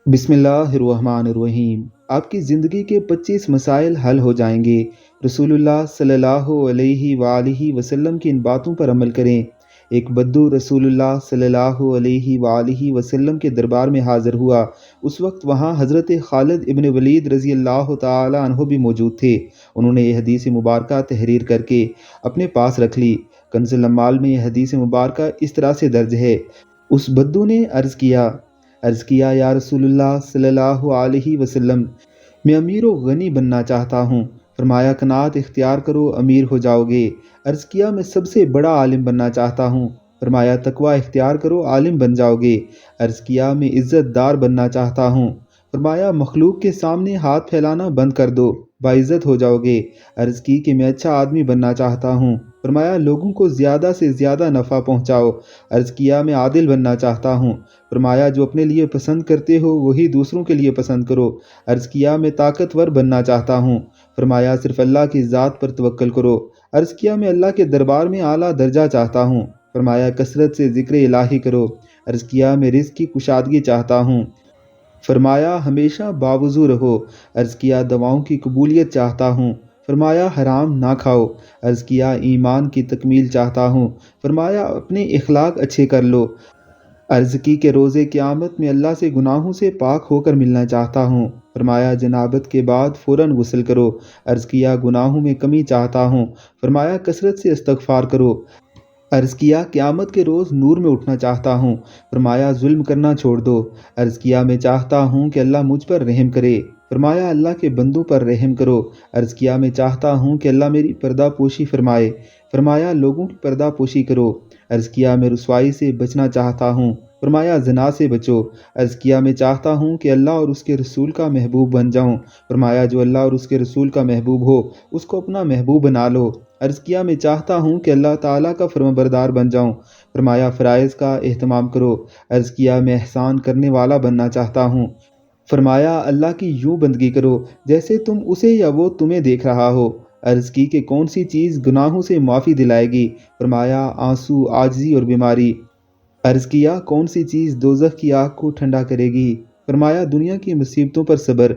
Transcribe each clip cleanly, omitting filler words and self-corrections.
بسم اللہ الرحمن الرحیم۔ آپ کی زندگی کے 25 مسائل حل ہو جائیں گے۔ رسول اللہ صلی اللہ علیہ وآلہ وسلم کی ان باتوں پر عمل کریں۔ ایک بدو رسول اللہ صلی اللہ علیہ وآلہ وسلم کے دربار میں حاضر ہوا۔ اس وقت وہاں حضرت خالد ابن ولید رضی اللہ تعالی عنہ بھی موجود تھے۔ انہوں نے یہ حدیث مبارکہ تحریر کر کے اپنے پاس رکھ لی۔ کنز الاموال میں یہ حدیث مبارکہ اس طرح سے درج ہے۔ اس بدو نے عرض کیا یا رسول اللہ صلی اللہ علیہ وسلم، میں امیر و غنی بننا چاہتا ہوں۔ فرمایا قناعت اختیار کرو، امیر ہو جاؤ گے۔ عرض کیا میں سب سے بڑا عالم بننا چاہتا ہوں۔ فرمایا تقوی اختیار کرو، عالم بن جاؤ گے۔ عرض کیا میں عزت دار بننا چاہتا ہوں۔ فرمایا مخلوق کے سامنے ہاتھ پھیلانا بند کر دو، باعزت ہو جاؤ گے۔ عرض کی کہ میں اچھا آدمی بننا چاہتا ہوں۔ فرمایا لوگوں کو زیادہ سے زیادہ نفع پہنچاؤ۔ عرض کیا میں عادل بننا چاہتا ہوں۔ فرمایا جو اپنے لیے پسند کرتے ہو وہی دوسروں کے لیے پسند کرو۔ عرض کیا میں طاقتور بننا چاہتا ہوں۔ فرمایا صرف اللہ کی ذات پر توکل کرو۔ عرض کیا میں اللہ کے دربار میں اعلیٰ درجہ چاہتا ہوں۔ فرمایا کثرت سے ذکر الہی کرو۔ عرض کیا میں رزق کی کشادگی چاہتا ہوں۔ فرمایا ہمیشہ باوضو رہو۔ عرض کیا دعاؤں کی قبولیت چاہتا ہوں۔ فرمایا حرام نہ کھاؤ۔ عرض کیا ایمان کی تکمیل چاہتا ہوں۔ فرمایا اپنے اخلاق اچھے کر لو۔ عرض کی کہ روز قیامت میں اللہ سے گناہوں سے پاک ہو کر ملنا چاہتا ہوں۔ فرمایا جنابت کے بعد فوراً غسل کرو۔ عرض کیا گناہوں میں کمی چاہتا ہوں۔ فرمایا کثرت سے استغفار کرو۔ عرض کیا قیامت کے روز نور میں اٹھنا چاہتا ہوں۔ فرمایا ظلم کرنا چھوڑ دو۔ عرض کیا میں چاہتا ہوں کہ اللہ مجھ پر رحم کرے۔ فرمایا اللہ کے بندوں پر رحم کرو۔ عرض کیا میں چاہتا ہوں کہ اللہ میری پردہ پوشی فرمائے۔ فرمایا لوگوں کی پردہ پوشی کرو۔ عرض کیا میں رسوائی سے بچنا چاہتا ہوں۔ فرمایا زنا سے بچو۔ عرض کیا میں چاہتا ہوں کہ اللہ اور اس کے رسول کا محبوب بن جاؤں۔ فرمایا جو اللہ اور اس کے رسول کا محبوب ہو اس کو اپنا محبوب بنا لو۔ عرض کیا میں چاہتا ہوں کہ اللہ تعالیٰ کا فرمانبردار بن جاؤں۔ فرمایا فرائض کا اہتمام کرو۔ عرض کیا میں احسان کرنے والا بننا چاہتا ہوں۔ فرمایا اللہ کی یوں بندگی کرو جیسے تم اسے یا وہ تمہیں دیکھ رہا ہو۔ عرض کی کہ کون سی چیز گناہوں سے معافی دلائے گی؟ فرمایا آنسو، عاجزی اور بیماری۔ عرض کیا کون سی چیز دوزخ کی آگ کو ٹھنڈا کرے گی؟ فرمایا دنیا کی مصیبتوں پر صبر۔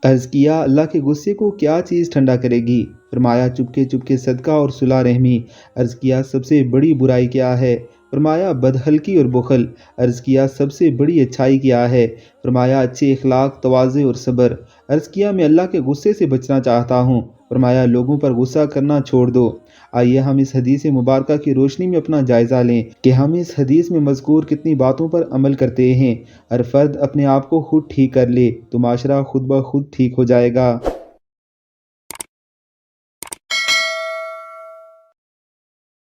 عرض کیا اللہ کے غصے کو کیا چیز ٹھنڈا کرے گی؟ فرمایا چپکے چپکے صدقہ اور صلح رحمی۔ عرض کیا سب سے بڑی برائی کیا ہے؟ فرمایا بدحلقی اور بخل۔ عرض کیا سب سے بڑی اچھائی کیا ہے؟ فرمایا اچھے اخلاق، تواضع اور صبر۔ عرض کیا میں اللہ کے غصے سے بچنا چاہتا ہوں۔ فرمایا لوگوں پر غصہ کرنا چھوڑ دو۔ آئیے ہم اس حدیث مبارکہ کی روشنی میں اپنا جائزہ لیں کہ ہم اس حدیث میں مذکور کتنی باتوں پر عمل کرتے ہیں۔ ہر فرد اپنے آپ کو خود ٹھیک کر لے تو معاشرہ خود بخود ٹھیک ہو جائے گا۔